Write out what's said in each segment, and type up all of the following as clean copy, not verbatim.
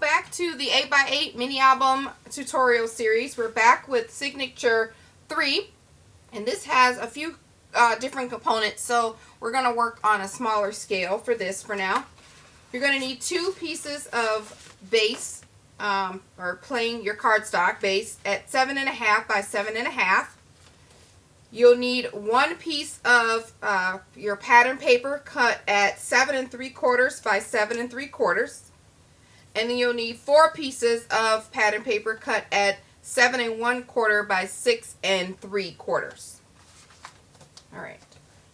back to the 8x8 mini album tutorial series. We're back with Signature 3, and this has a few different components, so we're going to work on a smaller scale for this for now. You're going to need 2 pieces of base, or plain your cardstock base at 7.5 by 7.5. You'll need 1 piece of your pattern paper cut at 7 3/4 by 7 3/4. And then you'll need 4 pieces of pattern paper cut at 7 1/4 by 6 3/4. Alright.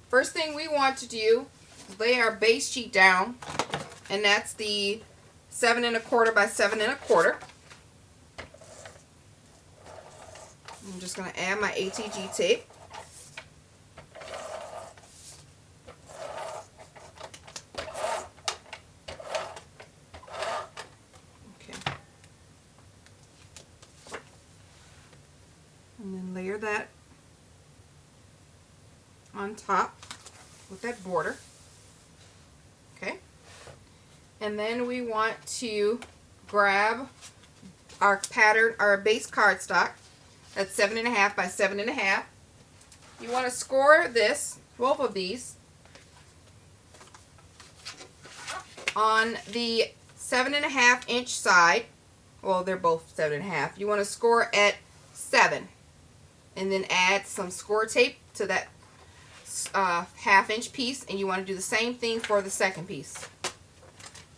First thing we want to do is lay our base sheet down. And that's the 7 1/4 by 7 1/4. I'm just going to add my ATG tape. And then layer that on top with that border. Okay. And then we want to grab our pattern, our base cardstock. That's 7.5 by 7.5. You want to score this, both of these, on the 7.5 inch side. Well, they're both 7.5. You want to score at 7. And then add some score tape to that 1/2 inch piece, and you want to do the same thing for the second piece,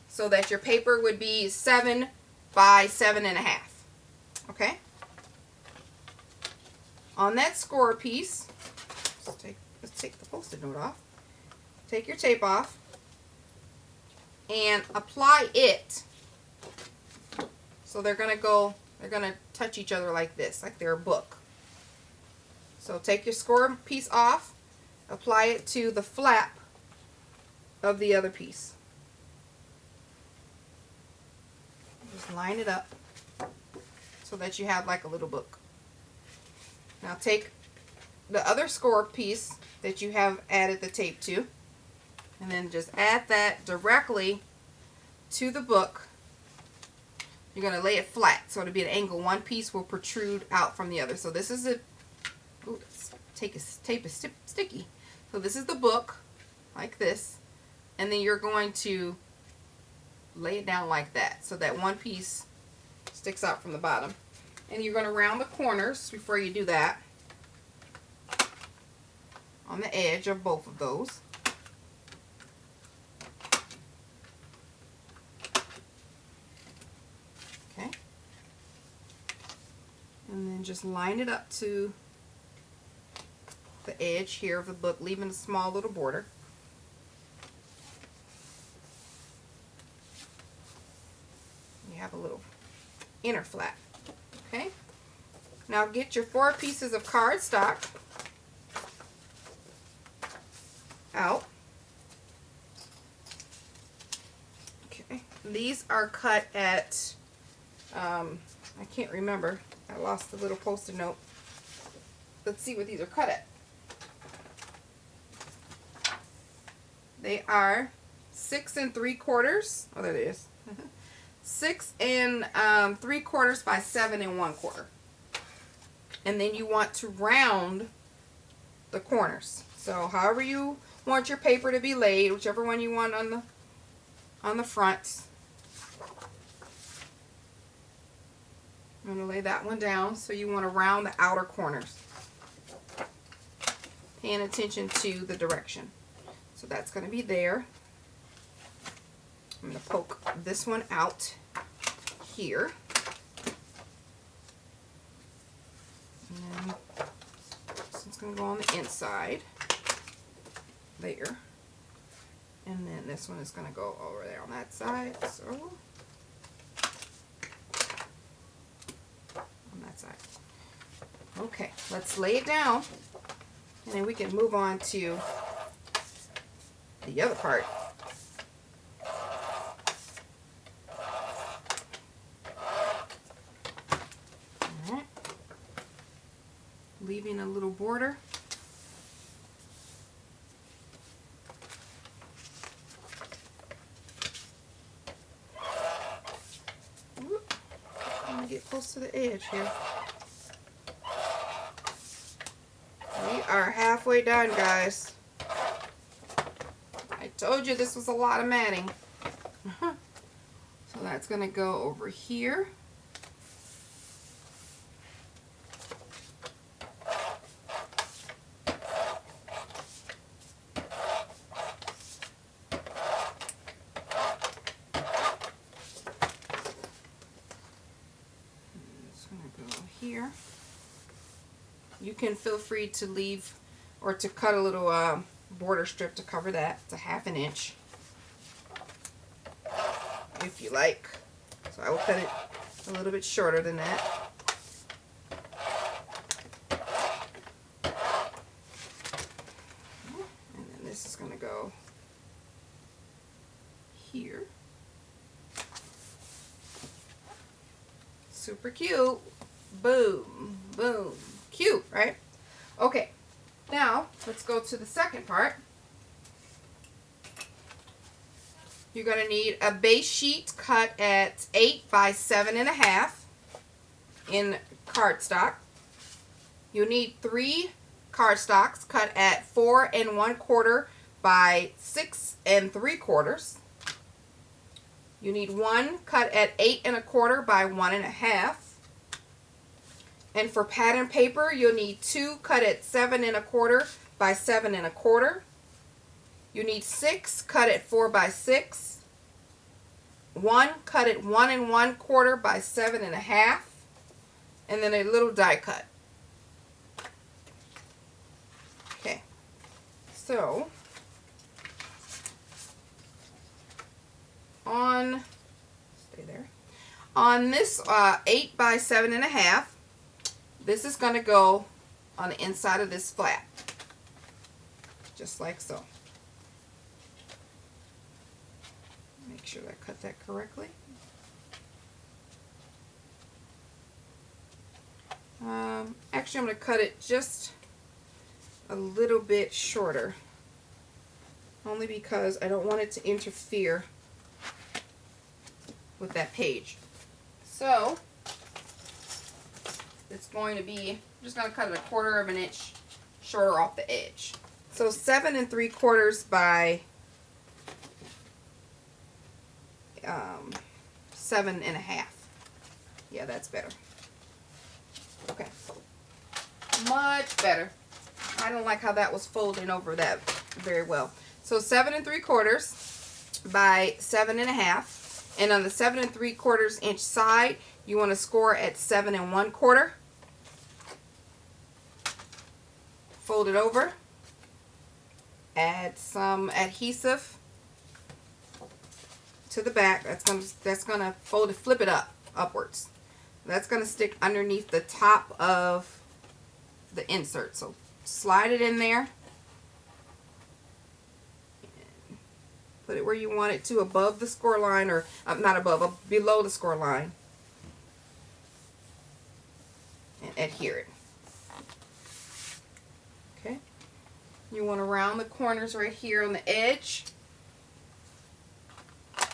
so that your paper would be 7 by 7.5. Okay. On that score piece, let's take the Post-it note off. Take your tape off and apply it. So they're gonna touch each other like this, like they're a book. So take your score piece off, apply it to the flap of the other piece. Just line it up so that you have like a little book. Now take the other score piece that you have added the tape to, and then just add that directly to the book. You're going to lay it flat so it'll be at an angle. One piece will protrude out from the other. So this is a ooh, tape is sticky. So this is the book, like this, and then you're going to lay it down like that so that one piece sticks out from the bottom. And you're going to round the corners before you do that on the edge of both of those. Okay. And then just line it up to the edge here of the book, leaving a small little border. You have a little inner flap. Okay. Now get your 4 pieces of cardstock out. Okay. These are cut at I can't remember. I lost the little Post-it note. Let's see what these are cut at. They are 6 3/4. Oh, there it is. 6 3/4 by 7 1/4. And then you want to round the corners. So however you want your paper to be laid, whichever one you want on the front. I'm going to lay that one down. So you want to round the outer corners, paying attention to the direction. So that's going to be there. I'm going to poke this one out here. And then this one's going to go on the inside there. And then this one is going to go over there on that side. So on that side. Okay, let's lay it down. And then we can move on to the other part. Alright. Leaving a little border. close to the edge here. We are halfway done, guys. I told you this was a lot of matting. So that's going to go over here. Here. You can feel free to leave or to cut a little border strip to cover that. It's a 1/2 inch if you like. So I will cut it a little bit shorter than that. And then this is going to go here. Super cute. Boom, boom. Cute, right? Okay, now let's go to the second part. You're going to need a base sheet cut at 8 by 7.5 in cardstock. You need 3 cardstocks cut at 4 1/4 by 6 3/4. You need 1 cut at 8 1/4 by 1 1/2. And for pattern paper, you'll need 2 cut at 7 1/4 by 7 1/4. You need 6 cut at 4 by 6. 1 cut at 1 1/4 by 7 1/2. And then a little die cut. Okay. So, stay there. On this 8 by 7.5, this is going to go on the inside of this flap, just like so. Make sure that I cut that correctly. Actually, I'm going to cut it just a little bit shorter, only because I don't want it to interfere with that page. So it's going to be, I'm just going to cut it 1/4 inch shorter off the edge. So 7 3/4 by 7 1/2. Yeah, that's better. Okay, much better. I don't like how that was folding over that very well. So 7 3/4 by 7 1/2, and on the 7 3/4 inch side, you want to score at 7 1/4. Fold it over. Add some adhesive to the back. That's gonna fold it, flip it upwards. That's gonna stick underneath the top of the insert. So slide it in there. Put it where you want it to, above the score line, or not above, below the score line. And adhere it. Okay. You want to round the corners right here on the edge. I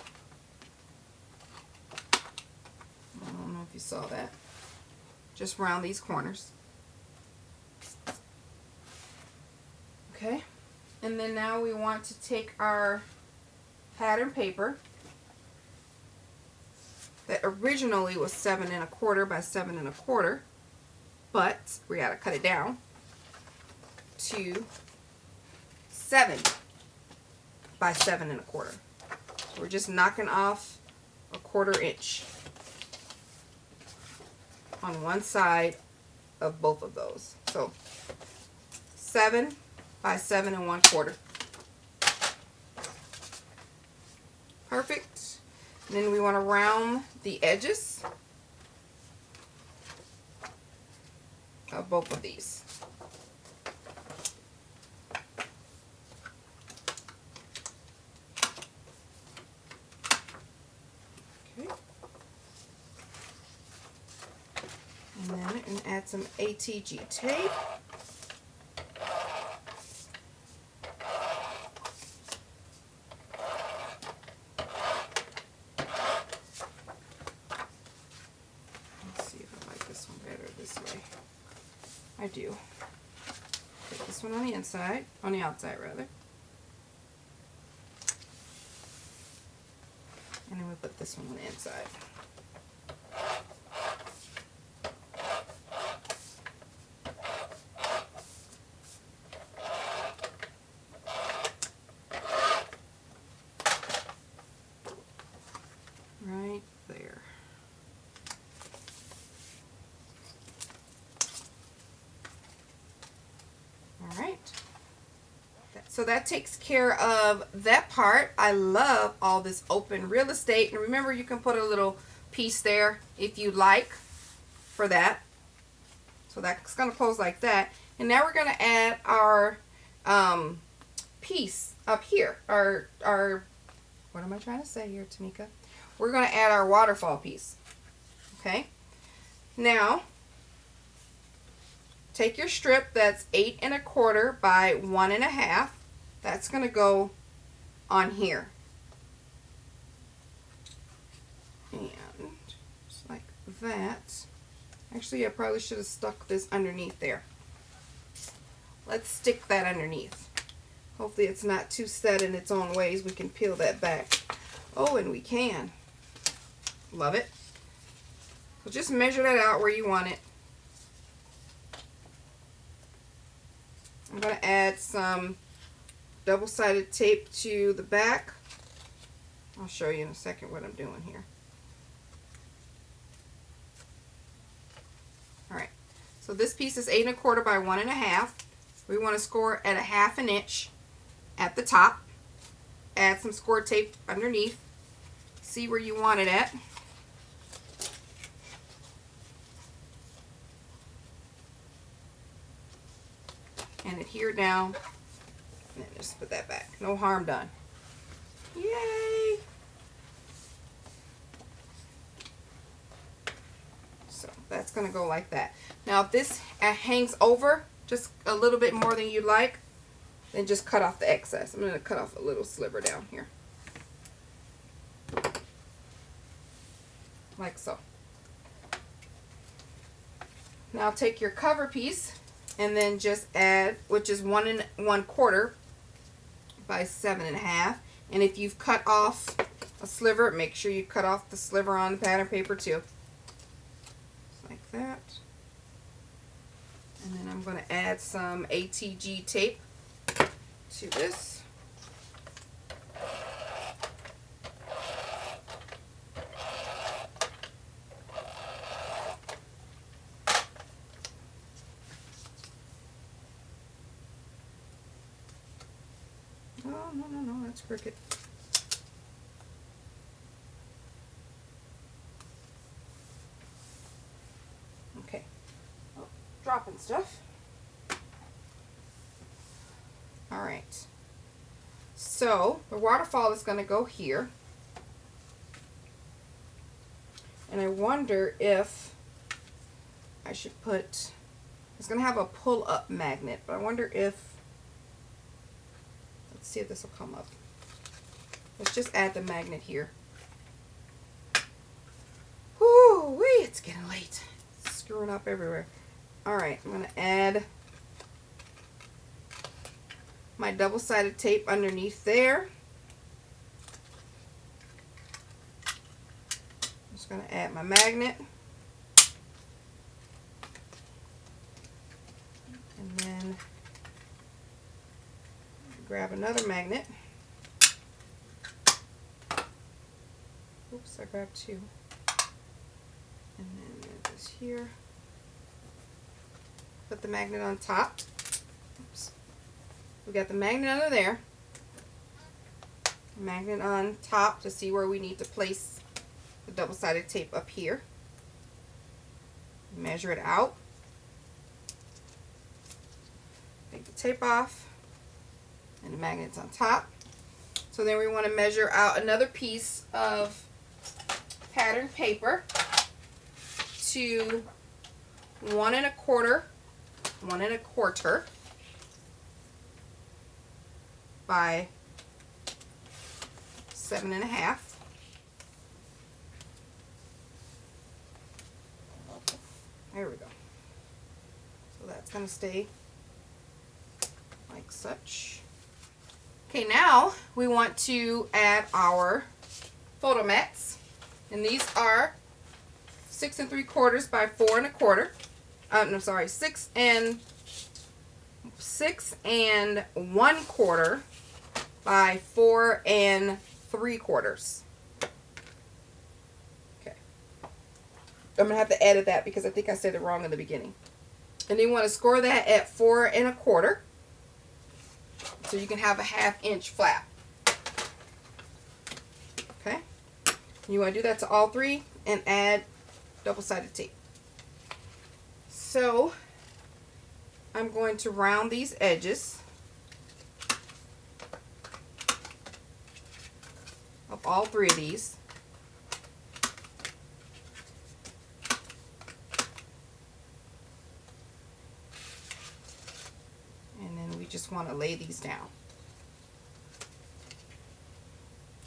don't know if you saw that. Just round these corners. Okay. And then now we want to take our pattern paper that originally was 7 1/4 by 7 1/4, but we gotta cut it down to 7 by 7 1/4. So we're just knocking off a 1/4 inch on one side of both of those. So 7 by 7 1/4. Perfect. And then we want to round the edges of both of these. Okay. And then I'm going to add some ATG tape. I do. Put this one on the inside, on the outside rather. And then we put this one on the inside. Right there. All right. So that takes care of that part. I love all this open real estate. And remember, you can put a little piece there if you like for that. So that's going to close like that. And now we're going to add our piece up here. Our what am I trying to say here, Tmika? We're going to add our waterfall piece. Okay. Now, take your strip that's 8 1/4 by 1 1/2. That's going to go on here. And just like that. Actually, I probably should have stuck this underneath there. Let's stick that underneath. Hopefully it's not too set in its own ways. We can peel that back. Oh, and we can. Love it. So just measure that out where you want it. I'm going to add some double-sided tape to the back. I'll show you in a second what I'm doing here. Alright, so this piece is 8 1/4 by 1 1/2. We want to score at a 1/2 inch at the top. Add some score tape underneath. See where you want it at. And adhere down. And then just put that back. No harm done. Yay! So that's going to go like that. Now if this hangs over just a little bit more than you like, then just cut off the excess. I'm going to cut off a little sliver down here. Like so. Now take your cover piece and then just add, which is 1 1/4 by 7 1/2. And if you've cut off a sliver, make sure you cut off the sliver on the pattern paper too. Just like that. And then I'm going to add some ATG tape to this. Oh, no, that's crooked. Okay. Oh, dropping stuff. Alright. So, the waterfall is going to go here. And I wonder if I should put, it's going to have a pull-up magnet, but I wonder if, let's see if this will come up. Let's just add the magnet here. Whoo-wee, it's getting late. It's screwing up everywhere. Alright, I'm going to add my double-sided tape underneath there. I'm just going to add my magnet. And then grab another magnet. Oops, I grabbed two. And then there it is here. Put the magnet on top. Oops. We got the magnet under there. Magnet on top to see where we need to place the double-sided tape up here. Measure it out. Take the tape off. And the magnet's on top. So then we want to measure out another piece of pattern paper to 1 1/4 by 7 1/2. There we go. So that's going to stay like such. Okay, now we want to add our photo mats, and these are 6 3/4 by 4 1/4. No, sorry, 6 1/4 by 4 3/4. Okay, I'm gonna have to edit that because I think I said it wrong in the beginning. And then you want to score that at 4 1/4, so you can have a 1/2 inch flap. Okay, you want to do that to all three and add double-sided tape. So I'm going to round these edges of all three of these. And then we just want to lay these down.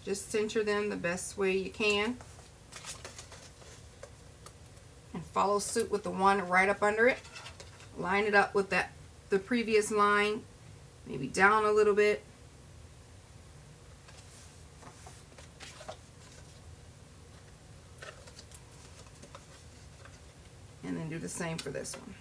Just center them the best way you can. And follow suit with the one right up under it. Line it up with the previous line, maybe down a little bit. And then do the same for this one.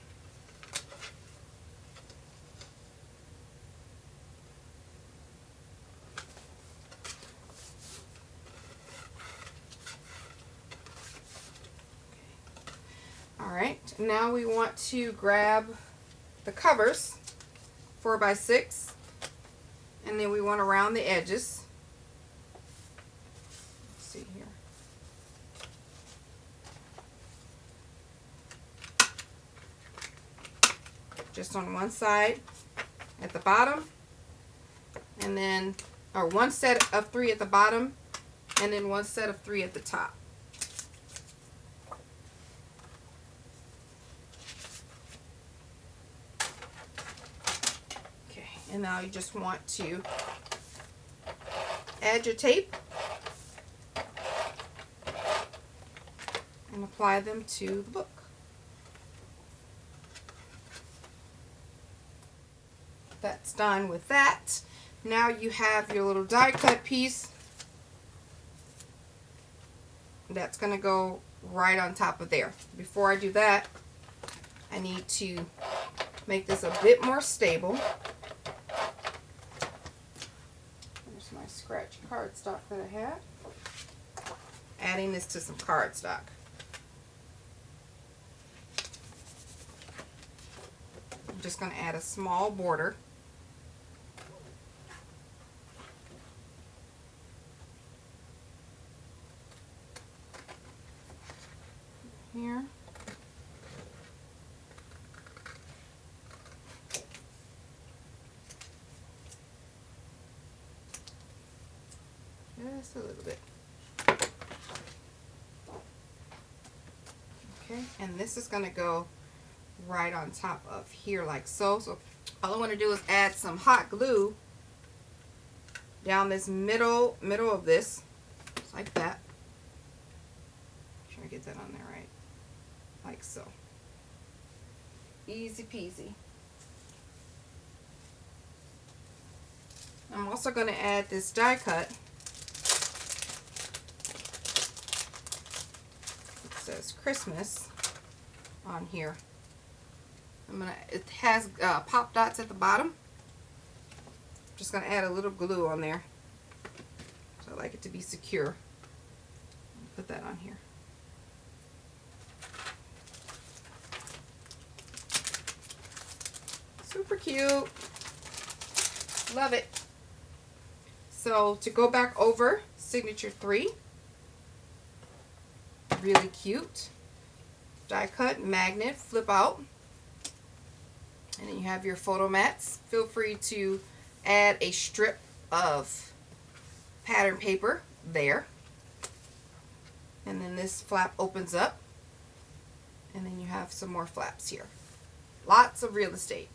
Alright, now we want to grab the covers, 4 by 6, and then we want to round the edges. Let's see here. Just on one side at the bottom, and then, or one set of 3 at the bottom, and then one set of 3 at the top. And now you just want to add your tape and apply them to the book. That's done with that. Now you have your little die cut piece that's going to go right on top of there. Before I do that, I need to make this a bit more stable. My scratch cardstock that I had. Adding this to some cardstock. I'm just going to add a small border. Here. Just a little bit. Okay, and this is going to go right on top of here like so. So all I want to do is add some hot glue down this middle of this, just like that. Try to get that on there right, like so. Easy peasy. I'm also going to add this die cut. Says Christmas on here. It has pop dots at the bottom. Just gonna add a little glue on there. So I like it to be secure. Put that on here. Super cute. Love it. So to go back over signature 3. Really cute. Die cut, magnet, flip out. And then you have your photo mats. Feel free to add a strip of pattern paper there. And then this flap opens up. And then you have some more flaps here. Lots of real estate.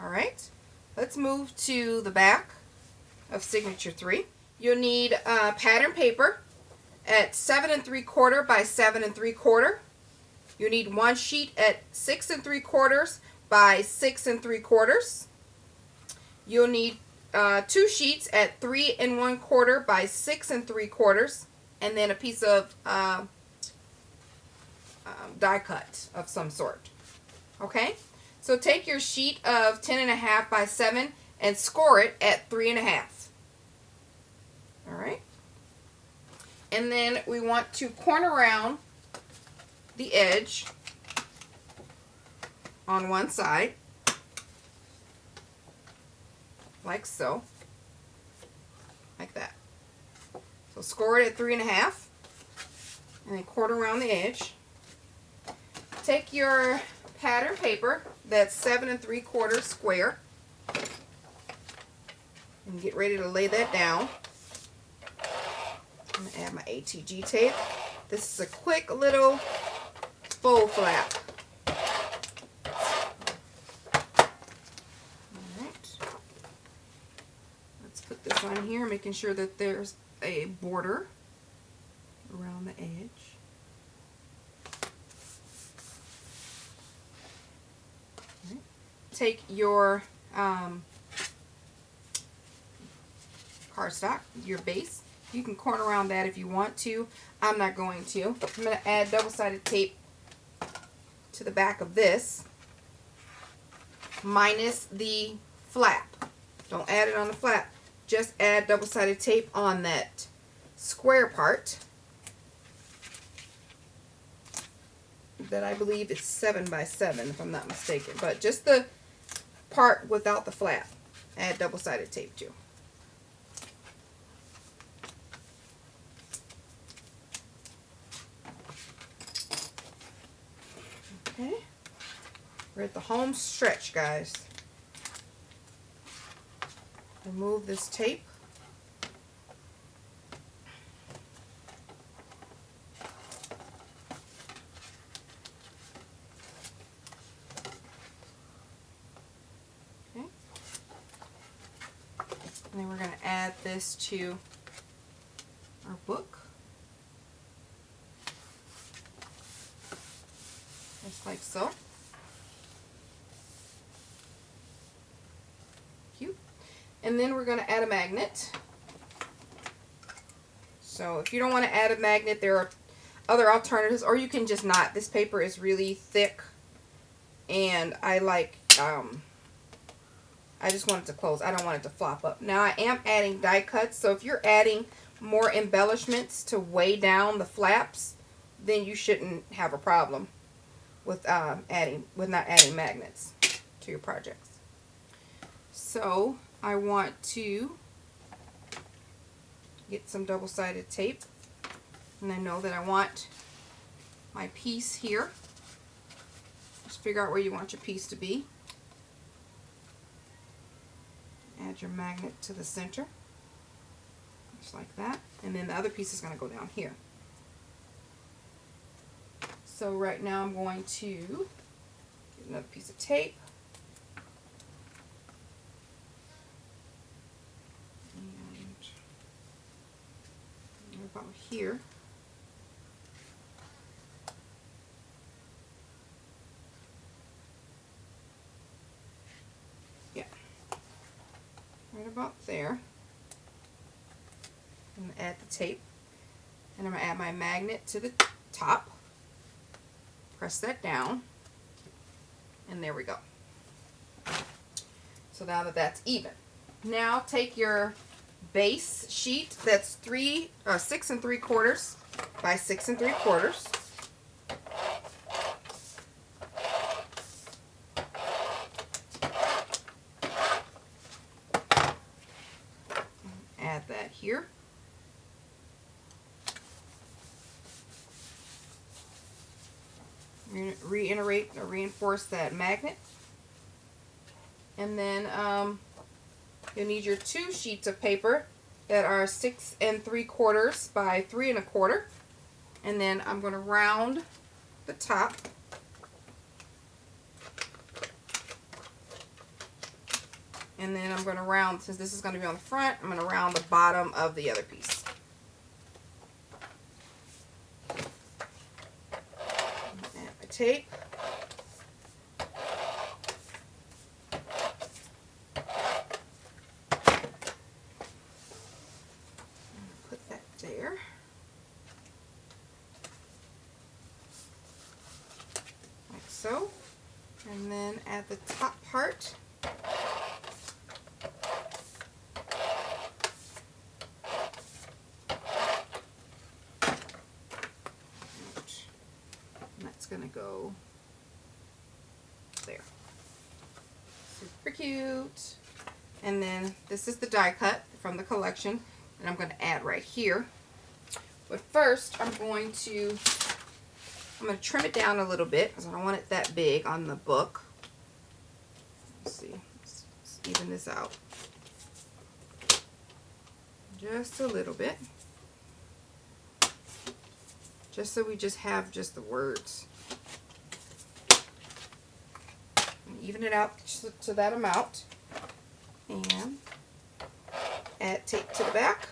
Alright, let's move to the back of signature 3. You'll need pattern paper at 7 3/4 by 7 3/4. You need one sheet at 6 3/4 by 6 3/4. You'll need 2 sheets at 3 1/4 by 6 3/4, and then a piece of die cut of some sort. Okay, so take your sheet of 10 1/2 by 7 and score it at 3 1/2. All right, and then we want to corner around the edge on one side, like so, like that. So score it at 3 1/2, and then quarter around the edge. Take your pattern paper that's 7 3/4 square, and get ready to lay that down. I'm gonna add my ATG tape. This is a quick little fold flap. Alright. Let's put this on here, making sure that there's a border around the edge. Right. Take your cardstock, your base. You can corner around that if you want to. I'm not going to. I'm going to add double-sided tape to the back of this, minus the flap. Don't add it on the flap. Just add double-sided tape on that square part that I believe is 7 by 7, if I'm not mistaken. But just the part without the flap, add double-sided tape to. Okay, we're at the home stretch, guys. Remove this tape. Okay, and then we're going to add this to our book. Just like so. Cute. And then we're going to add a magnet. So if you don't want to add a magnet, there are other alternatives, or you can just not. This paper is really thick, and I like, I just want it to close. I don't want it to flop up. Now I am adding die cuts, so if you're adding more embellishments to weigh down the flaps, then you shouldn't have a problem with not adding magnets to your projects. So I want to get some double-sided tape, and I know that I want my piece here. Just figure out where you want your piece to be. Add your magnet to the center, just like that, and then the other piece is going to go down here. So right now I'm going to get another piece of tape. And about here. Yeah. Right about there. I'm going to add the tape. And I'm going to add my magnet to the top. Press that down, and there we go. So now that that's even, now take your base sheet that's 6 3/4 by 6 3/4. Add that here. Reiterate or reinforce that magnet, and then you'll need your 2 sheets of paper that are 6 3/4 by 3 1/4, and then I'm going to round the top, and then I'm going to round, since this is going to be on the front, I'm going to round the bottom of the other piece. tape. Put that there. Like so. And then at the top part, gonna go there. Super cute. And then this is the die cut from the collection, and I'm gonna add right here. But first, I'm gonna trim it down a little bit because I don't want it that big on the book. Let's see. Let's even this out just a little bit, just so we just have just the words. Even it out to that amount, and add tape to the back.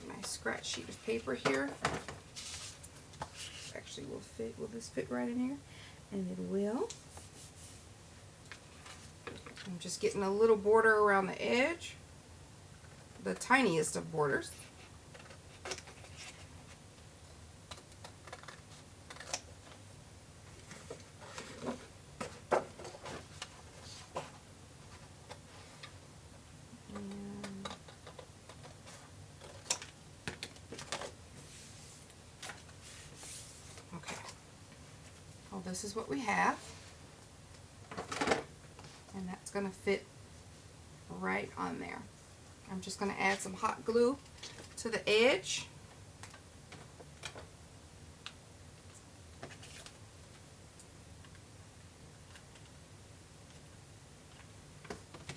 My scratch sheet of paper here. Actually, will this fit right in here? And it will. I'm just getting a little border around the edge, the tiniest of borders. This is what we have, and that's going to fit right on there. I'm just going to add some hot glue to the edge.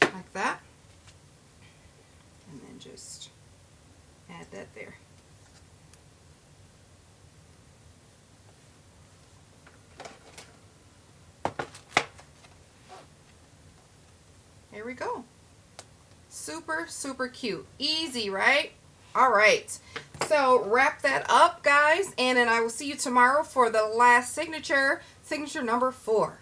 Like that. And then just add that there. There we go. Super, super cute. Easy, right? All right. So wrap that up, guys, and then I will see you tomorrow for the last signature number 4.